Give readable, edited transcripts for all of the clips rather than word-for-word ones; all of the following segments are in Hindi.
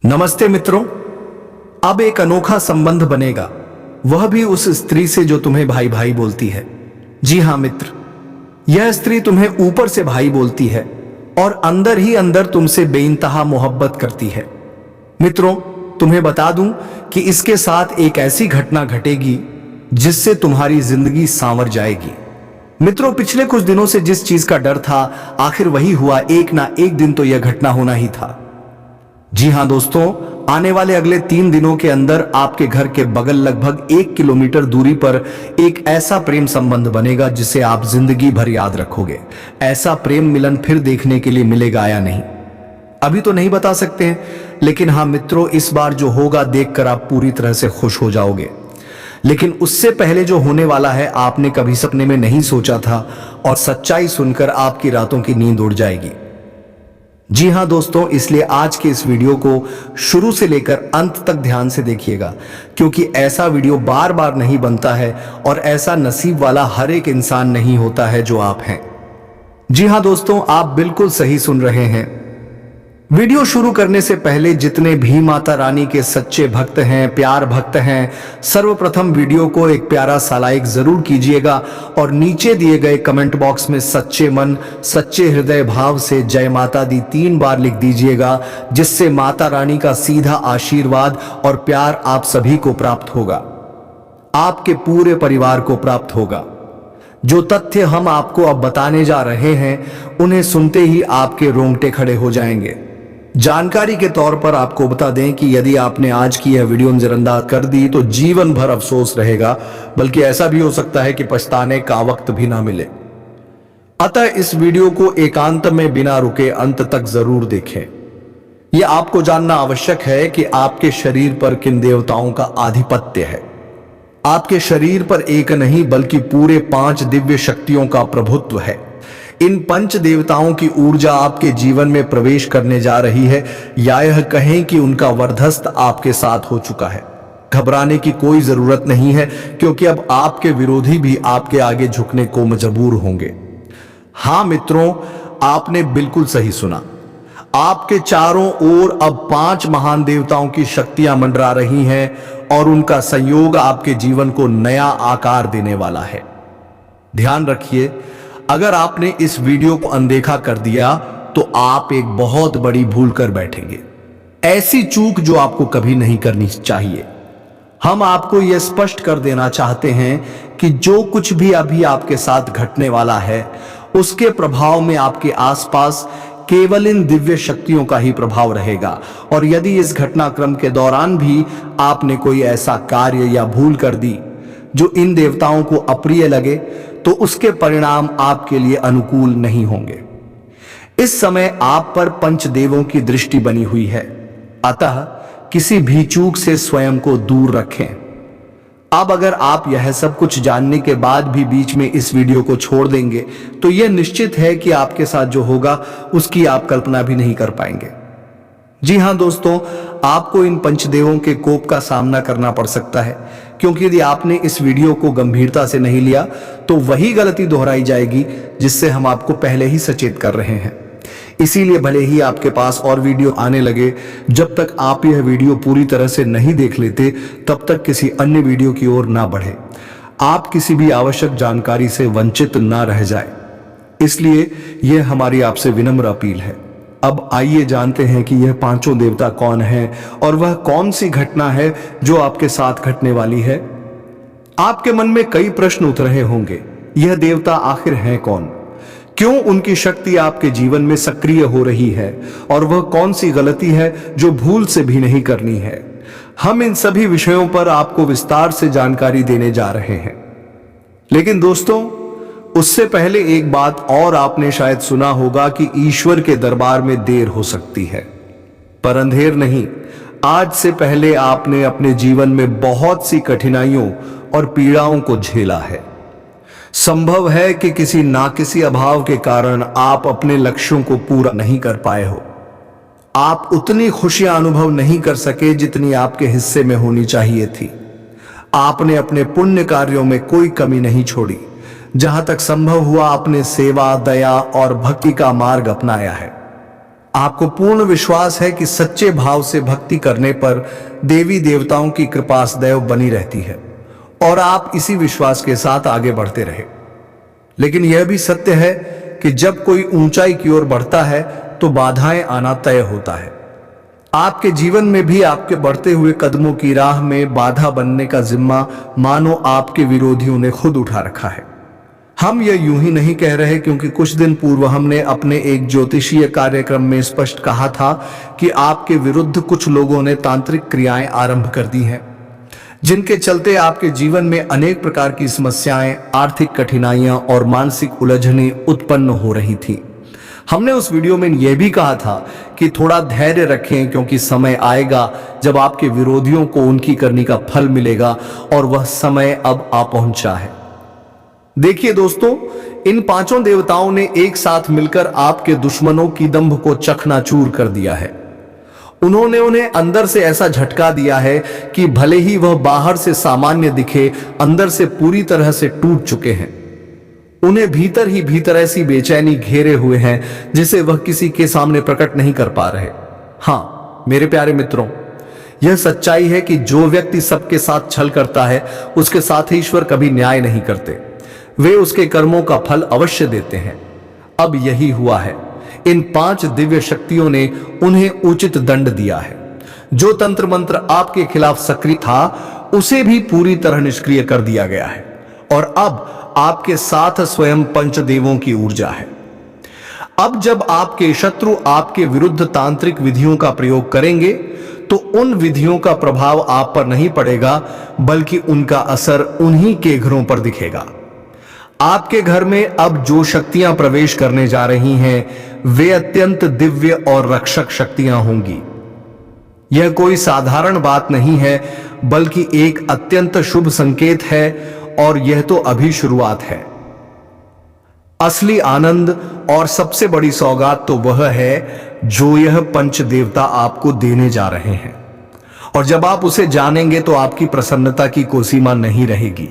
नमस्ते मित्रों। अब एक अनोखा संबंध बनेगा, वह भी उस स्त्री से जो तुम्हें भाई भाई बोलती है। जी हां मित्र, यह स्त्री तुम्हें ऊपर से भाई बोलती है और अंदर ही अंदर तुमसे बेइंतहा मोहब्बत करती है। मित्रों, तुम्हें बता दूं कि इसके साथ एक ऐसी घटना घटेगी जिससे तुम्हारी जिंदगी सांवर जाएगी। मित्रों, पिछले कुछ दिनों से जिस चीज का डर था, आखिर वही हुआ। एक ना एक दिन तो यह घटना होना ही था। जी हां दोस्तों, आने वाले अगले 3 दिनों के अंदर आपके घर के बगल लगभग 1 किलोमीटर दूरी पर एक ऐसा प्रेम संबंध बनेगा जिसे आप जिंदगी भर याद रखोगे। ऐसा प्रेम मिलन फिर देखने के लिए मिलेगा या नहीं, अभी तो नहीं बता सकते हैं, लेकिन हाँ मित्रों, इस बार जो होगा देखकर आप पूरी तरह से खुश हो जाओगे। लेकिन उससे पहले जो होने वाला है, आपने कभी सपने में नहीं सोचा था और सच्चाई सुनकर आपकी रातों की नींद उड़ जाएगी। जी हां दोस्तों, इसलिए आज के इस वीडियो को शुरू से लेकर अंत तक ध्यान से देखिएगा, क्योंकि ऐसा वीडियो बार बार नहीं बनता है और ऐसा नसीब वाला हर एक इंसान नहीं होता है जो आप हैं। जी हां दोस्तों, आप बिल्कुल सही सुन रहे हैं। वीडियो शुरू करने से पहले जितने भी माता रानी के सच्चे भक्त हैं, प्यार भक्त हैं, सर्वप्रथम वीडियो को एक प्यारा सा लाइक जरूर कीजिएगा और नीचे दिए गए कमेंट बॉक्स में सच्चे मन सच्चे हृदय भाव से जय माता दी 3 बार लिख दीजिएगा, जिससे माता रानी का सीधा आशीर्वाद और प्यार आप सभी को प्राप्त होगा, आपके पूरे परिवार को प्राप्त होगा। जो तथ्य हम आपको अब बताने जा रहे हैं, उन्हें सुनते ही आपके रोंगटे खड़े हो जाएंगे। जानकारी के तौर पर आपको बता दें कि यदि आपने आज की यह वीडियो नजरअंदाज कर दी तो जीवन भर अफसोस रहेगा, बल्कि ऐसा भी हो सकता है कि पछताने का वक्त भी ना मिले। अतः इस वीडियो को एकांत में बिना रुके अंत तक जरूर देखें। यह आपको जानना आवश्यक है कि आपके शरीर पर किन देवताओं का आधिपत्य है। आपके शरीर पर एक नहीं बल्कि पूरे 5 दिव्य शक्तियों का प्रभुत्व है। इन 5 देवताओं की ऊर्जा आपके जीवन में प्रवेश करने जा रही है, या यह कहें कि उनका वरदस्त आपके साथ हो चुका है। घबराने की कोई जरूरत नहीं है, क्योंकि अब आपके विरोधी भी आपके आगे झुकने को मजबूर होंगे। हां मित्रों, आपने बिल्कुल सही सुना। आपके चारों ओर अब 5 महान देवताओं की शक्तियां मंडरा रही हैं और उनका संयोग आपके जीवन को नया आकार देने वाला है। ध्यान रखिए, अगर आपने इस वीडियो को अनदेखा कर दिया तो आप एक बहुत बड़ी भूल कर बैठेंगे, ऐसी चूक जो आपको कभी नहीं करनी चाहिए। हम आपको यह स्पष्ट कर देना चाहते हैं कि जो कुछ भी अभी आपके साथ घटने वाला है, उसके प्रभाव में आपके आसपास केवल इन दिव्य शक्तियों का ही प्रभाव रहेगा। और यदि इस घटनाक्रम के दौरान भी आपने कोई ऐसा कार्य या भूल कर दी जो इन देवताओं को अप्रिय लगे, तो उसके परिणाम आपके लिए अनुकूल नहीं होंगे। इस समय आप पर पंचदेवों की दृष्टि बनी हुई है, अतः किसी भी चूक से स्वयं को दूर रखें। अब अगर आप यह सब कुछ जानने के बाद भी बीच में इस वीडियो को छोड़ देंगे, तो यह निश्चित है कि आपके साथ जो होगा उसकी आप कल्पना भी नहीं कर पाएंगे। जी हां दोस्तों, आपको इन पंचदेवों के कोप का सामना करना पड़ सकता है, क्योंकि यदि आपने इस वीडियो को गंभीरता से नहीं लिया तो वही गलती दोहराई जाएगी जिससे हम आपको पहले ही सचेत कर रहे हैं। इसीलिए भले ही आपके पास और वीडियो आने लगे, जब तक आप यह वीडियो पूरी तरह से नहीं देख लेते, तब तक किसी अन्य वीडियो की ओर ना बढ़े। आप किसी भी आवश्यक जानकारी से वंचित ना रह जाए, इसलिए यह हमारी आपसे विनम्र अपील है। अब आइए जानते हैं कि यह 5 देवता कौन हैं और वह कौन सी घटना है जो आपके साथ घटने वाली है। आपके मन में कई प्रश्न उठ रहे होंगे, यह देवता आखिर हैं कौन, क्यों उनकी शक्ति आपके जीवन में सक्रिय हो रही है, और वह कौन सी गलती है जो भूल से भी नहीं करनी है। हम इन सभी विषयों पर आपको विस्तार से जानकारी देने जा रहे हैं। लेकिन दोस्तों, उससे पहले एक बात और आपने शायद सुना होगा कि ईश्वर के दरबार में देर हो सकती है, पर अंधेर नहीं। आज से पहले आपने अपने जीवन में बहुत सी कठिनाइयों और पीड़ाओं को झेला है। संभव है कि किसी ना किसी अभाव के कारण आप अपने लक्ष्यों को पूरा नहीं कर पाए हो। आप उतनी खुशियां अनुभव नहीं कर सके जितनी आपके हिस्से में होनी चाहिए थी। आपने अपने पुण्य कार्यों में कोई कमी नहीं छोड़ी। जहां तक संभव हुआ आपने सेवा, दया और भक्ति का मार्ग अपनाया है। आपको पूर्ण विश्वास है कि सच्चे भाव से भक्ति करने पर देवी देवताओं की कृपा सदैव बनी रहती है और आप इसी विश्वास के साथ आगे बढ़ते रहे। लेकिन यह भी सत्य है कि जब कोई ऊंचाई की ओर बढ़ता है तो बाधाएं आना तय होता है। आपके जीवन में भी आपके बढ़ते हुए कदमों की राह में बाधा बनने का जिम्मा मानो आपके विरोधियों ने खुद उठा रखा है। हम यह यूं ही नहीं कह रहे, क्योंकि कुछ दिन पूर्व हमने अपने एक ज्योतिषीय कार्यक्रम में स्पष्ट कहा था कि आपके विरुद्ध कुछ लोगों ने तांत्रिक क्रियाएं आरंभ कर दी हैं, जिनके चलते आपके जीवन में अनेक प्रकार की समस्याएं, आर्थिक कठिनाइयां और मानसिक उलझनें उत्पन्न हो रही थी। हमने उस वीडियो में यह भी कहा था कि थोड़ा धैर्य रखें, क्योंकि समय आएगा जब आपके विरोधियों को उनकी करनी का फल मिलेगा और वह समय अब आ पहुंचा है। देखिए दोस्तों, इन पांचों देवताओं ने एक साथ मिलकर आपके दुश्मनों की दंभ को चकनाचूर कर दिया है। उन्होंने उन्हें अंदर से ऐसा झटका दिया है कि भले ही वह बाहर से सामान्य दिखे, अंदर से पूरी तरह से टूट चुके हैं। उन्हें भीतर ही भीतर ऐसी बेचैनी घेरे हुए हैं जिसे वह किसी के सामने प्रकट नहीं कर पा रहे। हां मेरे प्यारे मित्रों, यह सच्चाई है कि जो व्यक्ति सबके साथ छल करता है उसके साथ ईश्वर कभी न्याय नहीं करते, वे उसके कर्मों का फल अवश्य देते हैं। अब यही हुआ है। इन 5 दिव्य शक्तियों ने उन्हें उचित दंड दिया है। जो तंत्र मंत्र आपके खिलाफ सक्रिय था उसे भी पूरी तरह निष्क्रिय कर दिया गया है और अब आपके साथ स्वयं पंचदेवों की ऊर्जा है। अब जब आपके शत्रु आपके विरुद्ध तांत्रिक विधियों का प्रयोग करेंगे तो उन विधियों का प्रभाव आप पर नहीं पड़ेगा, बल्कि उनका असर उन्हीं के घरों पर दिखेगा। आपके घर में अब जो शक्तियां प्रवेश करने जा रही हैं वे अत्यंत दिव्य और रक्षक शक्तियां होंगी। यह कोई साधारण बात नहीं है, बल्कि एक अत्यंत शुभ संकेत है और यह तो अभी शुरुआत है। असली आनंद और सबसे बड़ी सौगात तो वह है जो यह पंच देवता आपको देने जा रहे हैं, और जब आप उसे जानेंगे तो आपकी प्रसन्नता की कोई सीमा नहीं रहेगी।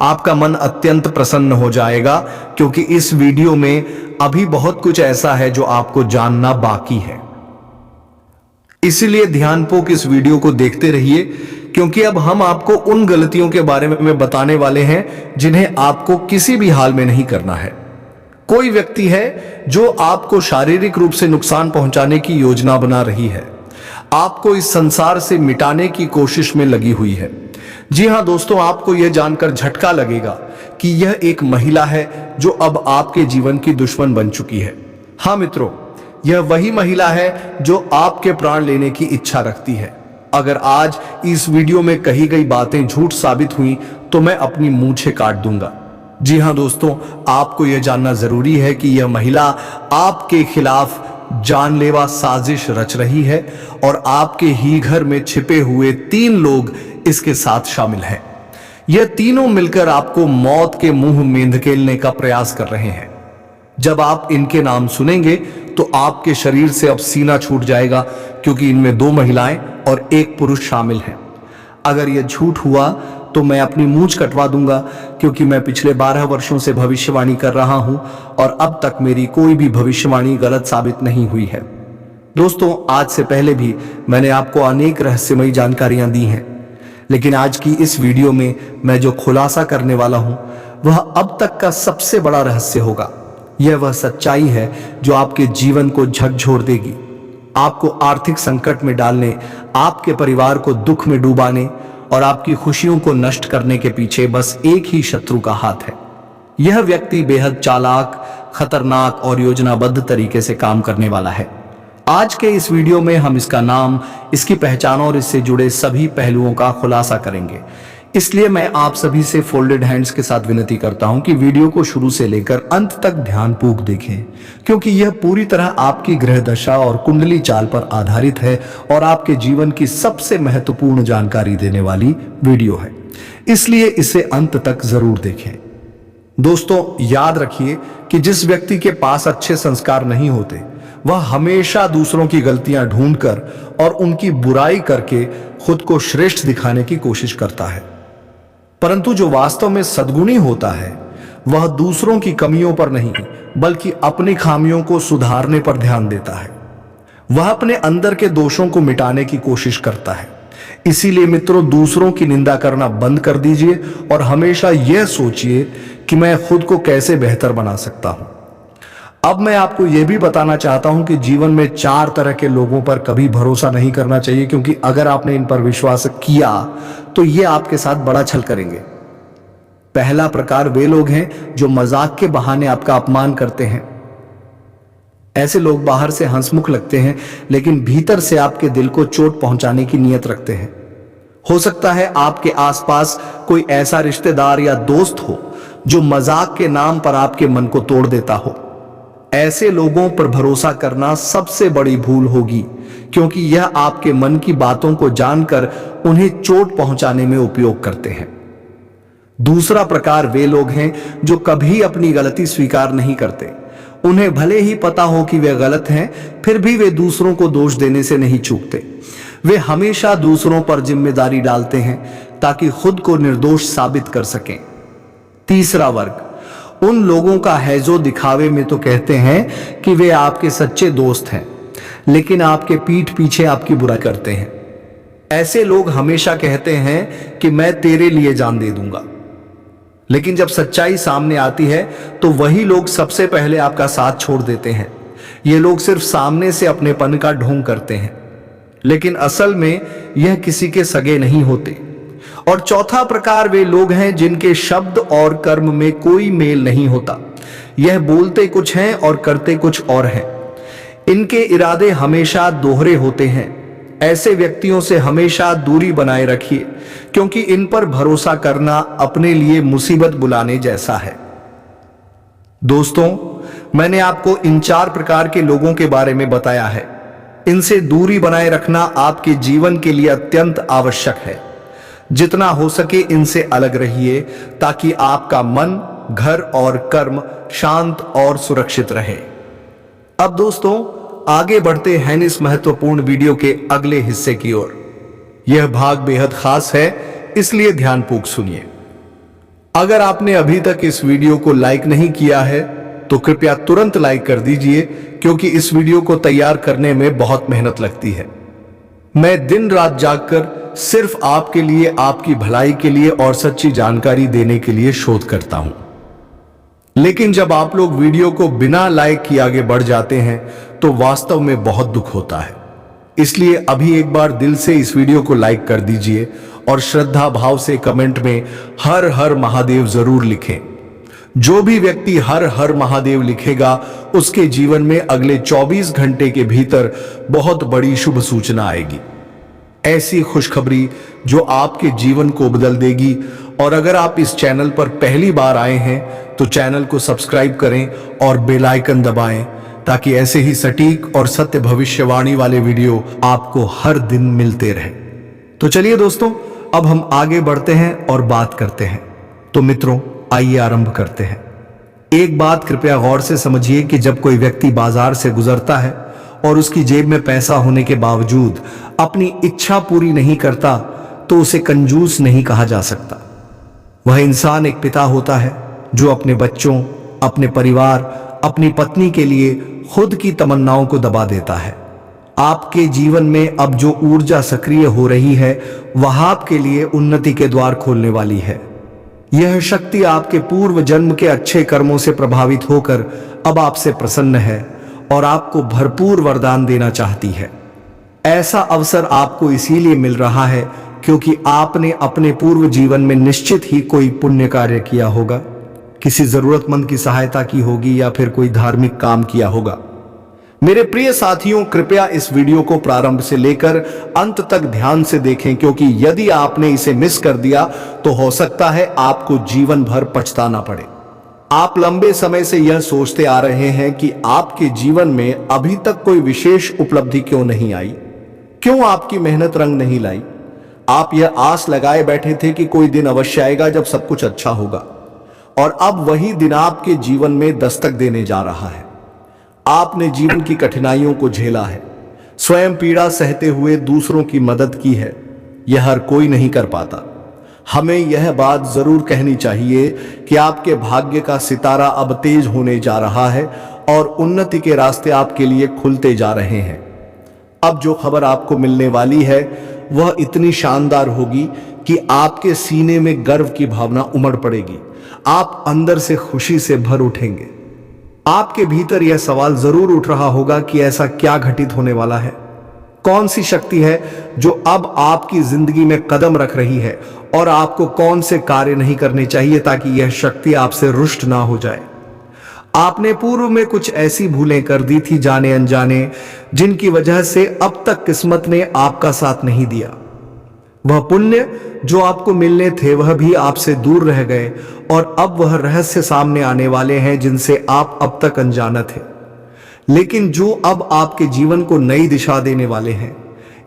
आपका मन अत्यंत प्रसन्न हो जाएगा, क्योंकि इस वीडियो में अभी बहुत कुछ ऐसा है जो आपको जानना बाकी है। इसलिए ध्यानपूर्वक इस वीडियो को देखते रहिए, क्योंकि अब हम आपको उन गलतियों के बारे में बताने वाले हैं जिन्हें आपको किसी भी हाल में नहीं करना है। कोई व्यक्ति है जो आपको शारीरिक रूप से नुकसान पहुंचाने की योजना बना रही है, आपको इस संसार से मिटाने की कोशिश में लगी हुई है। जी हां दोस्तों, आपको यह जानकर झटका लगेगा कि यह एक महिला है जो अब आपके जीवन की दुश्मन बन चुकी है। हां मित्रों, यह वही महिला है जो आपके प्राण लेने की इच्छा रखती है। अगर आज इस वीडियो में कही गई बातें झूठ साबित हुई तो मैं अपनी मूंछें काट दूंगा। जी हां दोस्तों, आपको यह जानना जरूरी है कि यह महिला आपके खिलाफ जानलेवा साजिश रच रही है और आपके ही घर में छिपे हुए 3 लोग इसके साथ शामिल हैं। यह तीनों मिलकर आपको मौत के मुंह में धकेलने का प्रयास कर रहे हैं। जब आप इनके नाम सुनेंगे तो आपके शरीर से अब सीना छूट जाएगा, क्योंकि इनमें 2 महिलाएं और 1 पुरुष शामिल हैं। अगर यह झूठ हुआ तो मैं अपनी मूंछ कटवा दूंगा, क्योंकि मैं पिछले 12 वर्षों से भविष्यवाणी कर रहा हूं और अब तक मेरी कोई भी भविष्यवाणी गलत साबित नहीं हुई है। दोस्तों, आज से पहले भी मैंने आपको अनेक रहस्यमयी जानकारियां दी हैं, लेकिन आज की इस वीडियो में मैं जो खुलासा करने वाला हूं वह अब तक का सबसे बड़ा रहस्य होगा। यह वह सच्चाई है जो आपके जीवन को झकझोर देगी, आपको आर्थिक संकट में डालने, आपके परिवार को दुख में डुबाने और आपकी खुशियों को नष्ट करने के पीछे बस एक ही शत्रु का हाथ है। यह व्यक्ति बेहद चालाक, खतरनाक और योजनाबद्ध तरीके से काम करने वाला है। आज के इस वीडियो में हम इसका नाम, इसकी पहचान और इससे जुड़े सभी पहलुओं का खुलासा करेंगे। इसलिए मैं आप सभी से फोल्डेड हैंड्स के साथ विनती करता हूं कि वीडियो को शुरू से लेकर अंत तक ध्यानपूर्वक देखें, क्योंकि यह पूरी तरह आपकी ग्रह दशा और कुंडली चाल पर आधारित है और आपके जीवन की सबसे महत्वपूर्ण जानकारी देने वाली वीडियो है। इसलिए इसे अंत तक जरूर देखें। दोस्तों, याद रखिए कि जिस व्यक्ति के पास अच्छे संस्कार नहीं होते वह हमेशा दूसरों की गलतियां ढूंढकर और उनकी बुराई करके खुद को श्रेष्ठ दिखाने की कोशिश करता है, परंतु जो वास्तव में सद्गुणी होता है वह दूसरों की कमियों पर नहीं बल्कि अपनी खामियों को सुधारने पर ध्यान देता है। वह अपने अंदर के दोषों को मिटाने की कोशिश करता है। इसीलिए मित्रों, दूसरों की निंदा करना बंद कर दीजिए और हमेशा यह सोचिए कि मैं खुद को कैसे बेहतर बना सकता हूं। अब मैं आपको यह भी बताना चाहता हूं कि जीवन में 4 तरह के लोगों पर कभी भरोसा नहीं करना चाहिए, क्योंकि अगर आपने इन पर विश्वास किया तो ये आपके साथ बड़ा छल करेंगे। पहला प्रकार वे लोग हैं जो मजाक के बहाने आपका अपमान करते हैं। ऐसे लोग बाहर से हंसमुख लगते हैं, लेकिन भीतर से आपके दिल को चोट पहुंचाने की नीयत रखते हैं। हो सकता है आपके आसपास कोई ऐसा रिश्तेदार या दोस्त हो जो मजाक के नाम पर आपके मन को तोड़ देता हो। ऐसे लोगों पर भरोसा करना सबसे बड़ी भूल होगी, क्योंकि यह आपके मन की बातों को जानकर उन्हें चोट पहुंचाने में उपयोग करते हैं। दूसरा प्रकार वे लोग हैं जो कभी अपनी गलती स्वीकार नहीं करते। उन्हें भले ही पता हो कि वे गलत हैं, फिर भी वे दूसरों को दोष देने से नहीं चूकते। वे हमेशा दूसरों पर जिम्मेदारी डालते हैं ताकि खुद को निर्दोष साबित कर सकें। तीसरा वर्ग उन लोगों का है जो दिखावे में तो कहते हैं कि वे आपके सच्चे दोस्त हैं, लेकिन आपके पीठ पीछे आपकी बुराई करते हैं। ऐसे लोग हमेशा कहते हैं कि मैं तेरे लिए जान दे दूंगा, लेकिन जब सच्चाई सामने आती है तो वही लोग सबसे पहले आपका साथ छोड़ देते हैं। ये लोग सिर्फ सामने से अपनेपन का ढोंग करते हैं, लेकिन असल में यह किसी के सगे नहीं होते। और चौथा प्रकार वे लोग हैं जिनके शब्द और कर्म में कोई मेल नहीं होता। यह बोलते कुछ हैं और करते कुछ और हैं। इनके इरादे हमेशा दोहरे होते हैं। ऐसे व्यक्तियों से हमेशा दूरी बनाए रखिए, क्योंकि इन पर भरोसा करना अपने लिए मुसीबत बुलाने जैसा है। दोस्तों, मैंने आपको इन 4 प्रकार के लोगों के बारे में बताया है। इनसे दूरी बनाए रखना आपके जीवन के लिए अत्यंत आवश्यक है। जितना हो सके इनसे अलग रहिए, ताकि आपका मन, घर और कर्म शांत और सुरक्षित रहे। अब दोस्तों, आगे बढ़ते हैं इस महत्वपूर्ण वीडियो के अगले हिस्से की ओर। यह भाग बेहद खास है, इसलिए ध्यानपूर्वक सुनिए। अगर आपने अभी तक इस वीडियो को लाइक नहीं किया है तो कृपया तुरंत लाइक कर दीजिए, क्योंकि इस वीडियो को तैयार करने में बहुत मेहनत लगती है। मैं दिन रात जागकर सिर्फ आपके लिए, आपकी भलाई के लिए और सच्ची जानकारी देने के लिए शोध करता हूं। लेकिन जब आप लोग वीडियो को बिना लाइक किए आगे बढ़ जाते हैं तो वास्तव में बहुत दुख होता है। इसलिए अभी एक बार दिल से इस वीडियो को लाइक कर दीजिए और श्रद्धा भाव से कमेंट में हर हर महादेव जरूर लिखें। जो भी व्यक्ति हर हर महादेव लिखेगा उसके जीवन में अगले 24 घंटे के भीतर बहुत बड़ी शुभ सूचना आएगी। ऐसी खुशखबरी जो आपके जीवन को बदल देगी। और अगर आप इस चैनल पर पहली बार आए हैं तो चैनल को सब्सक्राइब करें और बेल आइकन दबाएं, ताकि ऐसे ही सटीक और सत्य भविष्यवाणी वाले वीडियो आपको हर दिन मिलते रहे। तो चलिए दोस्तों, अब हम आगे बढ़ते हैं और बात करते हैं। तो मित्रों, आइए आरंभ करते हैं। एक बात कृपया गौर से समझिए कि जब कोई व्यक्ति बाजार से गुजरता है और उसकी जेब में पैसा होने के बावजूद अपनी इच्छा पूरी नहीं करता, तो उसे कंजूस नहीं कहा जा सकता। वह इंसान एक पिता होता है जो अपने बच्चों, अपने परिवार, अपनी पत्नी के लिए खुद की तमन्नाओं को दबा देता है। आपके जीवन में अब जो ऊर्जा सक्रिय हो रही है वह आपके लिए उन्नति के द्वार खोलने वाली है। यह शक्ति आपके पूर्व जन्म के अच्छे कर्मों से प्रभावित होकर अब आपसे प्रसन्न है और आपको भरपूर वरदान देना चाहती है। ऐसा अवसर आपको इसीलिए मिल रहा है क्योंकि आपने अपने पूर्व जीवन में निश्चित ही कोई पुण्य कार्य किया होगा, किसी जरूरतमंद की सहायता की होगी या फिर कोई धार्मिक काम किया होगा। मेरे प्रिय साथियों, कृपया इस वीडियो को प्रारंभ से लेकर अंत तक ध्यान से देखें, क्योंकि यदि आपने इसे मिस कर दिया तो हो सकता है आपको जीवन भर पछताना पड़े। आप लंबे समय से यह सोचते आ रहे हैं कि आपके जीवन में अभी तक कोई विशेष उपलब्धि क्यों नहीं आई, क्यों आपकी मेहनत रंग नहीं लाई। आप यह आस लगाए बैठे थे कि कोई दिन अवश्य आएगा जब सब कुछ अच्छा होगा, और अब वही दिन आपके जीवन में दस्तक देने जा रहा है। आपने जीवन की कठिनाइयों को झेला है, स्वयं पीड़ा सहते हुए दूसरों की मदद की है। यह हर कोई नहीं कर पाता। हमें यह बात जरूर कहनी चाहिए कि आपके भाग्य का सितारा अब तेज होने जा रहा है और उन्नति के रास्ते आपके लिए खुलते जा रहे हैं। अब जो खबर आपको मिलने वाली है वह इतनी शानदार होगी कि आपके सीने में गर्व की भावना उमड़ पड़ेगी। आप अंदर से खुशी से भर उठेंगे। आपके भीतर यह सवाल जरूर उठ रहा होगा कि ऐसा क्या घटित होने वाला है, कौन सी शक्ति है जो अब आपकी जिंदगी में कदम रख रही है और आपको कौन से कार्य नहीं करने चाहिए ताकि यह शक्ति आपसे रुष्ट ना हो जाए। आपने पूर्व में कुछ ऐसी भूलें कर दी थी जाने अनजाने, जिनकी वजह से अब तक किस्मत ने आपका साथ नहीं दिया। वह पुण्य जो आपको मिलने थे वह भी आपसे दूर रह गए और अब वह रहस्य सामने आने वाले हैं जिनसे आप अब तक अनजाना थे, लेकिन जो अब आपके जीवन को नई दिशा देने वाले हैं।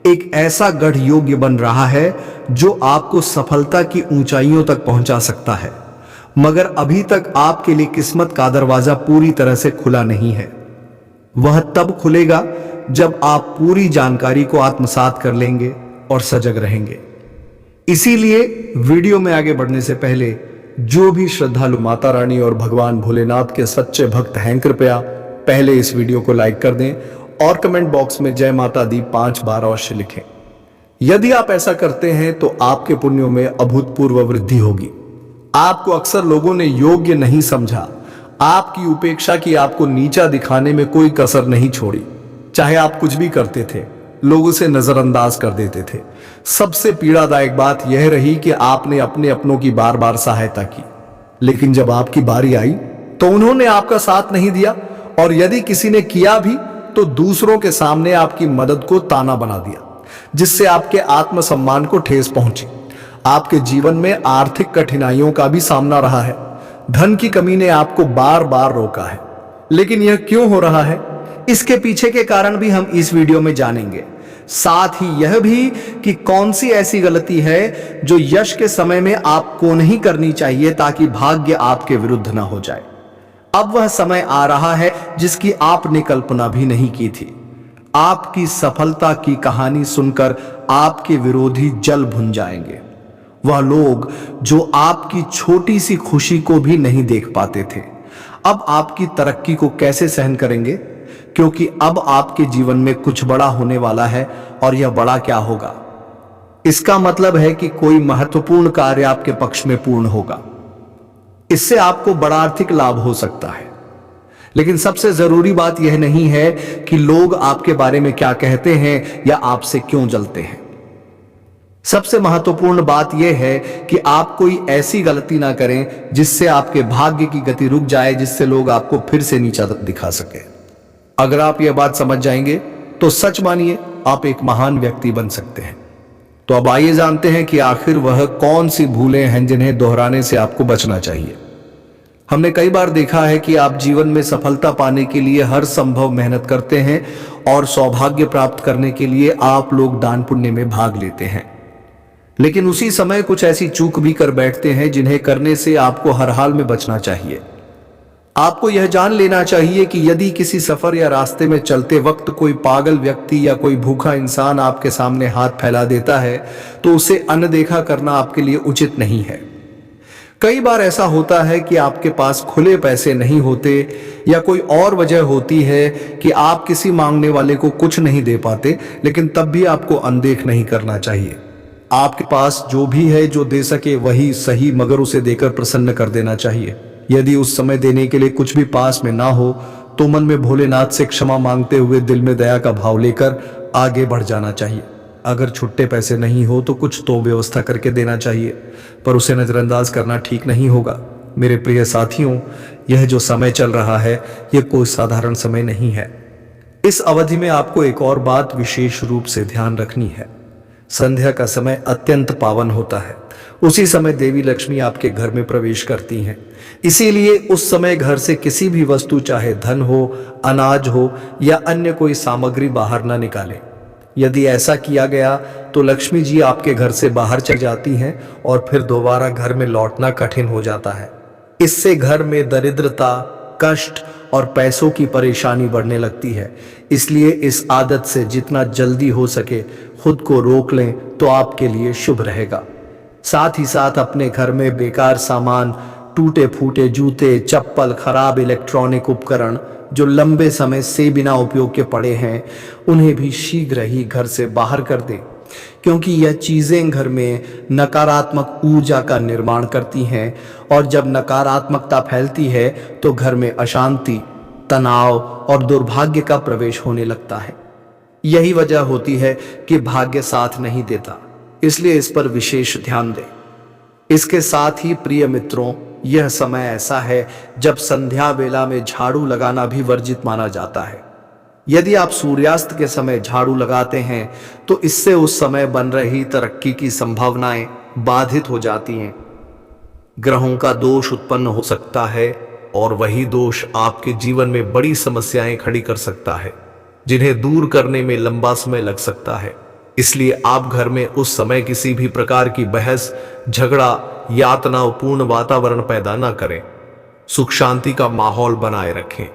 एक ऐसा गढ़ योग्य बन रहा है जो आपको सफलता की ऊंचाइयों तक पहुंचा सकता है, मगर अभी तक आपके लिए किस्मत का दरवाजा पूरी तरह से खुला नहीं है। वह तब खुलेगा जब आप पूरी जानकारी को आत्मसात कर लेंगे और सजग रहेंगे। इसीलिए वीडियो में आगे बढ़ने से पहले जो भी श्रद्धालु माता रानी और भगवान भोलेनाथ के सच्चे भक्त हैं, कृपया पहले इस वीडियो को लाइक कर दें और कमेंट बॉक्स में जय माता दी 5 बार अवश्य लिखें। यदि आप ऐसा करते हैं तो आपके पुण्यों में अभूतपूर्व वृद्धि होगी। आपको अक्सर लोगों ने योग्य नहीं समझा, आपकी उपेक्षा की, आपको नीचा दिखाने में कोई कसर नहीं छोड़ी। चाहे आप कुछ भी करते थे, लोग उसे नजरअंदाज कर देते थे। सबसे पीड़ादायक बात यह रही कि आपने अपने अपनों की बार बार सहायता की, लेकिन जब आपकी बारी आई तो उन्होंने आपका साथ नहीं दिया, और यदि किसी ने किया भी तो दूसरों के सामने आपकी मदद को ताना बना दिया, जिससे आपके आत्मसम्मान को ठेस पहुंची। आपके जीवन में आर्थिक कठिनाइयों का भी सामना रहा है। धन की कमी ने आपको बार बार रोका है, लेकिन यह क्यों हो रहा है, इसके पीछे के कारण भी हम इस वीडियो में जानेंगे। साथ ही यह भी कि कौन सी ऐसी गलती है जो यश के समय में आपको नहीं करनी चाहिए ताकि भाग्य आपके विरुद्ध ना हो जाए। अब वह समय आ रहा है जिसकी आपने कल्पना भी नहीं की थी। आपकी सफलता की कहानी सुनकर आपके विरोधी जल भुन जाएंगे। वह लोग जो आपकी छोटी सी खुशी को भी नहीं देख पाते थे, अब आपकी तरक्की को कैसे सहन करेंगे, क्योंकि अब आपके जीवन में कुछ बड़ा होने वाला है। और यह बड़ा क्या होगा? इसका मतलब है कि कोई महत्वपूर्ण कार्य आपके पक्ष में पूर्ण होगा। इससे आपको बड़ा आर्थिक लाभ हो सकता है। लेकिन सबसे जरूरी बात यह नहीं है कि लोग आपके बारे में क्या कहते हैं या आपसे क्यों जलते हैं। सबसे महत्वपूर्ण बात यह है कि आप कोई ऐसी गलती ना करें जिससे आपके भाग्य की गति रुक जाए, जिससे लोग आपको फिर से नीचा दिखा सके। अगर आप यह बात समझ जाएंगे तो सच मानिए आप एक महान व्यक्ति बन सकते हैं। तो अब आइए जानते हैं कि आखिर वह कौन सी भूलें हैं जिन्हें दोहराने से आपको बचना चाहिए। हमने कई बार देखा है कि आप जीवन में सफलता पाने के लिए हर संभव मेहनत करते हैं और सौभाग्य प्राप्त करने के लिए आप लोग दान पुण्य में भाग लेते हैं, लेकिन उसी समय कुछ ऐसी चूक भी कर बैठते हैं जिन्हें करने से आपको हर हाल में बचना चाहिए। आपको यह जान लेना चाहिए कि यदि किसी सफर या रास्ते में चलते वक्त कोई पागल व्यक्ति या कोई भूखा इंसान आपके सामने हाथ फैला देता है तो उसे अनदेखा करना आपके लिए उचित नहीं है। कई बार ऐसा होता है कि आपके पास खुले पैसे नहीं होते या कोई और वजह होती है कि आप किसी मांगने वाले को कुछ नहीं दे पाते, लेकिन तब भी आपको अनदेख नहीं करना चाहिए। आपके पास जो भी है जो दे सके वही सही, मगर उसे देकर प्रसन्न कर देना चाहिए। यदि उस समय देने के लिए कुछ भी पास में ना हो तो मन में भोलेनाथ से क्षमा मांगते हुए दिल में दया का भाव लेकर आगे बढ़ जाना चाहिए। अगर छुट्टे पैसे नहीं हो तो कुछ तो व्यवस्था करके देना चाहिए, पर उसे नजरअंदाज करना ठीक नहीं होगा। मेरे प्रिय साथियों, यह जो समय चल रहा है यह कोई साधारण समय नहीं है। इस अवधि में आपको एक और बात विशेष रूप से ध्यान रखनी है। संध्या का समय अत्यंत पावन होता है। उसी समय देवी लक्ष्मी आपके घर में प्रवेश करती हैं। इसीलिए उस समय घर से किसी भी वस्तु, चाहे धन हो, अनाज हो या अन्य कोई सामग्री बाहर ना निकालें। यदि ऐसा किया गया तो लक्ष्मी जी आपके घर से बाहर चल जाती हैं और फिर दोबारा घर में लौटना कठिन हो जाता है। इससे घर में दरिद्रता, कष्ट और पैसों की परेशानी बढ़ने लगती है। इसलिए इस आदत से जितना जल्दी हो सके खुद को रोक लें तो आपके लिए शुभ रहेगा। साथ ही साथ अपने घर में बेकार सामान, टूटे फूटे जूते, चप्पल, खराब इलेक्ट्रॉनिक उपकरण, जो लंबे समय से बिना उपयोग के पड़े हैं उन्हें भी शीघ्र ही घर से बाहर कर दें, क्योंकि यह चीजें घर में नकारात्मक ऊर्जा का निर्माण करती हैं और जब नकारात्मकता फैलती है तो घर में अशांति, तनाव और दुर्भाग्य का प्रवेश होने लगता है। यही वजह होती है कि भाग्य साथ नहीं देता, इसलिए इस पर विशेष ध्यान दें। इसके साथ ही प्रिय मित्रों, यह समय ऐसा है जब संध्या वेला में झाड़ू लगाना भी वर्जित माना जाता है। यदि आप सूर्यास्त के समय झाड़ू लगाते हैं तो इससे उस समय बन रही तरक्की की संभावनाएं बाधित हो जाती हैं। ग्रहों का दोष उत्पन्न हो सकता है और वही दोष आपके जीवन में बड़ी समस्याएं खड़ी कर सकता है, जिन्हें दूर करने में लंबा समय लग सकता है। इसलिए आप घर में उस समय किसी भी प्रकार की बहस, झगड़ा, यातनापूर्ण वातावरण पैदा न करें। सुख शांति का माहौल बनाए रखें,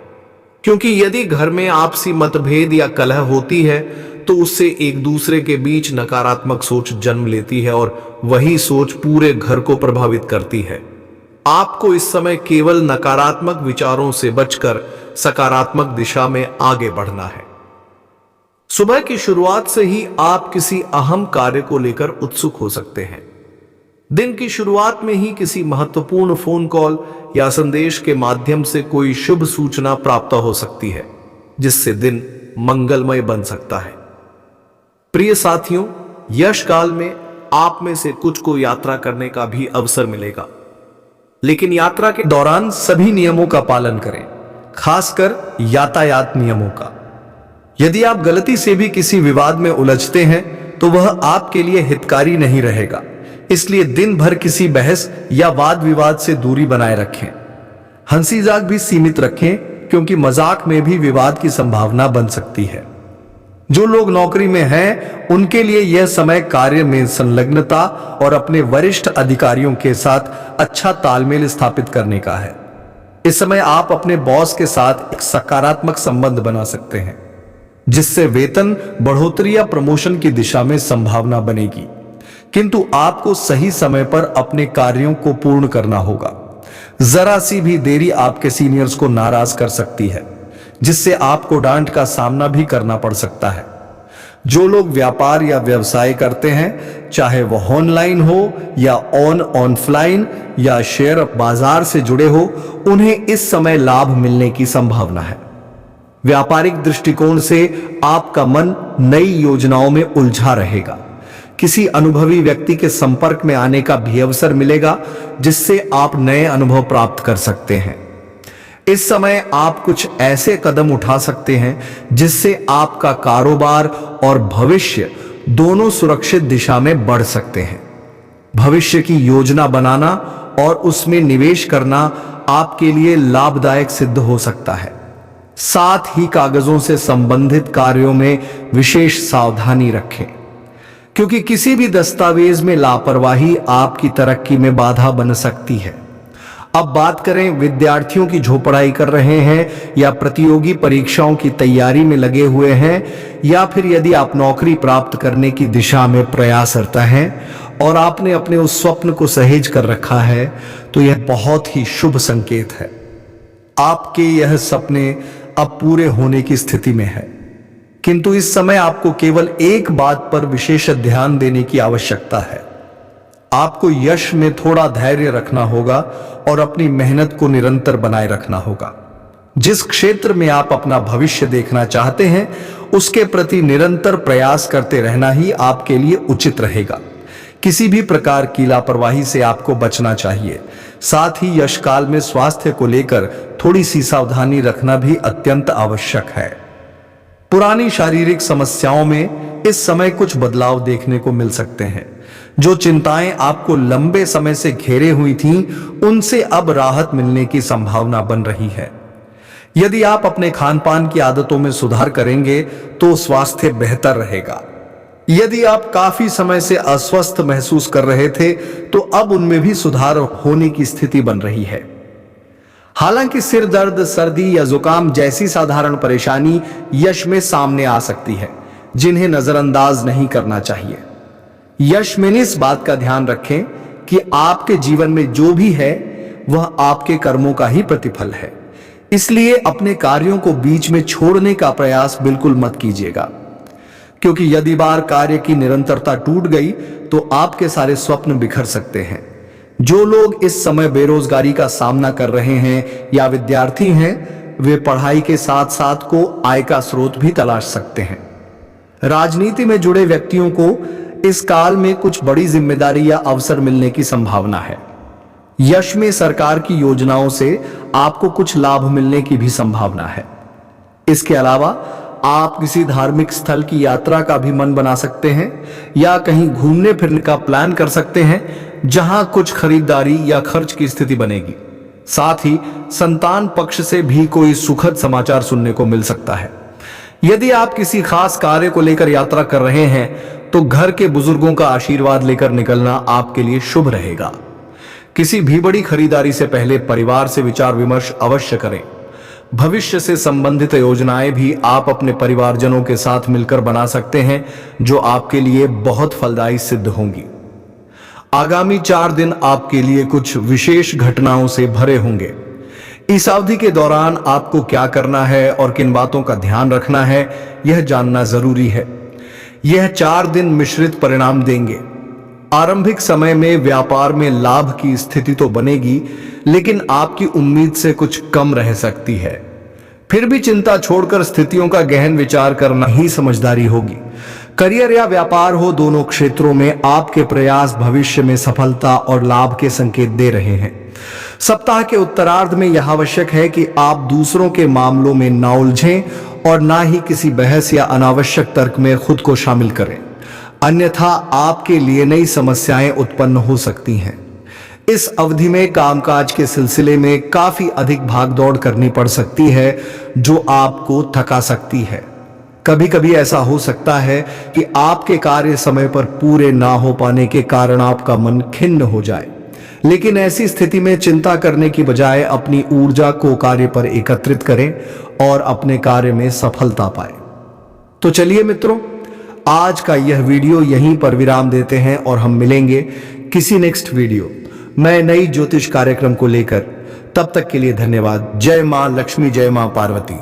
क्योंकि यदि घर में आपसी मतभेद या कलह होती है तो उससे एक दूसरे के बीच नकारात्मक सोच जन्म लेती है और वही सोच पूरे घर को प्रभावित करती है। आपको इस समय केवल नकारात्मक विचारों से बचकर सकारात्मक दिशा में आगे बढ़ना है। सुबह की शुरुआत से ही आप किसी अहम कार्य को लेकर उत्सुक हो सकते हैं। दिन की शुरुआत में ही किसी महत्वपूर्ण फोन कॉल या संदेश के माध्यम से कोई शुभ सूचना प्राप्त हो सकती है, जिससे दिन मंगलमय बन सकता है। प्रिय साथियों, यश काल में आप में से कुछ को यात्रा करने का भी अवसर मिलेगा, लेकिन यात्रा के दौरान सभी नियमों का पालन करें, खासकर यातायात नियमों का। यदि आप गलती से भी किसी विवाद में उलझते हैं तो वह आपके लिए हितकारी नहीं रहेगा, इसलिए दिन भर किसी बहस या वाद विवाद से दूरी बनाए रखें। हंसी मजाक भी सीमित रखें, क्योंकि मजाक में भी विवाद की संभावना बन सकती है। जो लोग नौकरी में हैं उनके लिए यह समय कार्य में संलग्नता और अपने वरिष्ठ अधिकारियों के साथ अच्छा तालमेल स्थापित करने का है। इस समय आप अपने बॉस के साथ एक सकारात्मक संबंध बना सकते हैं, जिससे वेतन बढ़ोतरी या प्रमोशन की दिशा में संभावना बनेगी, किंतु आपको सही समय पर अपने कार्यों को पूर्ण करना होगा। जरा सी भी देरी आपके सीनियर्स को नाराज कर सकती है, जिससे आपको डांट का सामना भी करना पड़ सकता है। जो लोग व्यापार या व्यवसाय करते हैं, चाहे वह ऑनलाइन हो या ऑफलाइन या शेयर बाजार से जुड़े हो, उन्हें इस समय लाभ मिलने की संभावना है। व्यापारिक दृष्टिकोण से आपका मन नई योजनाओं में उलझा रहेगा। किसी अनुभवी व्यक्ति के संपर्क में आने का भी अवसर मिलेगा, जिससे आप नए अनुभव प्राप्त कर सकते हैं। इस समय आप कुछ ऐसे कदम उठा सकते हैं जिससे आपका कारोबार और भविष्य दोनों सुरक्षित दिशा में बढ़ सकते हैं। भविष्य की योजना बनाना और उसमें निवेश करना आपके लिए लाभदायक सिद्ध हो सकता है। साथ ही कागजों से संबंधित कार्यों में विशेष सावधानी रखें, क्योंकि किसी भी दस्तावेज में लापरवाही आपकी तरक्की में बाधा बन सकती है। अब बात करें विद्यार्थियों की, जो पढ़ाई कर रहे हैं या प्रतियोगी परीक्षाओं की तैयारी में लगे हुए हैं, या फिर यदि आप नौकरी प्राप्त करने की दिशा में प्रयासरत हैं और आपने अपने उस स्वप्न को सहेज कर रखा है, तो यह बहुत ही शुभ संकेत है। आपके यह सपने अब पूरे होने की स्थिति में है, किंतु इस समय आपको केवल एक बात पर विशेष ध्यान देने की आवश्यकता है। आपको यश में थोड़ा धैर्य रखना होगा और अपनी मेहनत को निरंतर बनाए रखना होगा। जिस क्षेत्र में आप अपना भविष्य देखना चाहते हैं, उसके प्रति निरंतर प्रयास करते रहना ही आपके लिए उचित रहेगा। किसी भी प्रकार की लापरवाही से आपको बचना चाहिए। साथ ही यश काल में स्वास्थ्य को लेकर थोड़ी सी सावधानी रखना भी अत्यंत आवश्यक है। पुरानी शारीरिक समस्याओं में इस समय कुछ बदलाव देखने को मिल सकते हैं। जो चिंताएं आपको लंबे समय से घेरे हुई थीं, उनसे अब राहत मिलने की संभावना बन रही है। यदि आप अपने खान पान की आदतों में सुधार करेंगे तो स्वास्थ्य बेहतर रहेगा। यदि आप काफी समय से अस्वस्थ महसूस कर रहे थे, तो अब उनमें भी सुधार होने की स्थिति बन रही है। हालांकि सिर दर्द, सर्दी या जुकाम जैसी साधारण परेशानी यश में सामने आ सकती है, जिन्हें नजरअंदाज नहीं करना चाहिए। यश में इस बात का ध्यान रखें कि आपके जीवन में जो भी है वह आपके कर्मों का ही प्रतिफल है। इसलिए अपने कार्यों को बीच में छोड़ने का प्रयास बिल्कुल मत कीजिएगा, क्योंकि यदि बार कार्य की निरंतरता टूट गई तो आपके सारे स्वप्न बिखर सकते हैं। जो लोग इस समय बेरोजगारी का सामना कर रहे हैं या विद्यार्थी हैं, वे पढ़ाई के साथ साथ को आय का स्रोत भी तलाश सकते हैं। राजनीति में जुड़े व्यक्तियों को इस काल में कुछ बड़ी जिम्मेदारी या अवसर मिलने की संभावना है। यश में सरकार की योजनाओं से आपको कुछ लाभ मिलने की भी संभावना है। इसके अलावा आप किसी धार्मिक स्थल की यात्रा का भी मन बना सकते हैं या कहीं घूमने फिरने का प्लान कर सकते हैं जहां कुछ खरीदारी या खर्च की स्थिति बनेगी। साथ ही संतान पक्ष से भी कोई सुखद समाचार सुनने को मिल सकता है। यदि आप किसी खास कार्य को लेकर यात्रा कर रहे हैं तो घर के बुजुर्गों का आशीर्वाद लेकर निकलना आपके लिए शुभ रहेगा। किसी भी बड़ी खरीदारी से पहले परिवार से विचार विमर्श अवश्य करें। भविष्य से संबंधित योजनाएं भी आप अपने परिवारजनों के साथ मिलकर बना सकते हैं, जो आपके लिए बहुत फलदायी सिद्ध होंगी। आगामी 4 दिन आपके लिए कुछ विशेष घटनाओं से भरे होंगे। इस अवधि के दौरान आपको क्या करना है और किन बातों का ध्यान रखना है, यह जानना जरूरी है। यह 4 दिन मिश्रित परिणाम देंगे। आरंभिक समय में व्यापार में लाभ की स्थिति तो बनेगी, लेकिन आपकी उम्मीद से कुछ कम रह सकती है। फिर भी चिंता छोड़कर स्थितियों का गहन विचार करना ही समझदारी होगी। करियर या व्यापार हो, दोनों क्षेत्रों में आपके प्रयास भविष्य में सफलता और लाभ के संकेत दे रहे हैं। सप्ताह के उत्तरार्ध में यह आवश्यक है कि आप दूसरों के मामलों में ना उलझें और ना ही किसी बहस या अनावश्यक तर्क में खुद को शामिल करें, अन्यथा आपके लिए नई समस्याएं उत्पन्न हो सकती हैं। इस अवधि में कामकाज के सिलसिले में काफी अधिक भागदौड़ करनी पड़ सकती है, जो आपको थका सकती है। कभी कभी ऐसा हो सकता है कि आपके कार्य समय पर पूरे ना हो पाने के कारण आपका मन खिन्न हो जाए, लेकिन ऐसी स्थिति में चिंता करने की बजाय अपनी ऊर्जा को कार्य पर एकत्रित करें और अपने कार्य में सफलता पाएं। तो चलिए मित्रों, आज का यह वीडियो यहीं पर विराम देते हैं और हम मिलेंगे किसी नेक्स्ट वीडियो में नई ज्योतिष कार्यक्रम को लेकर। तब तक के लिए धन्यवाद। जय मां लक्ष्मी, जय मां पार्वती।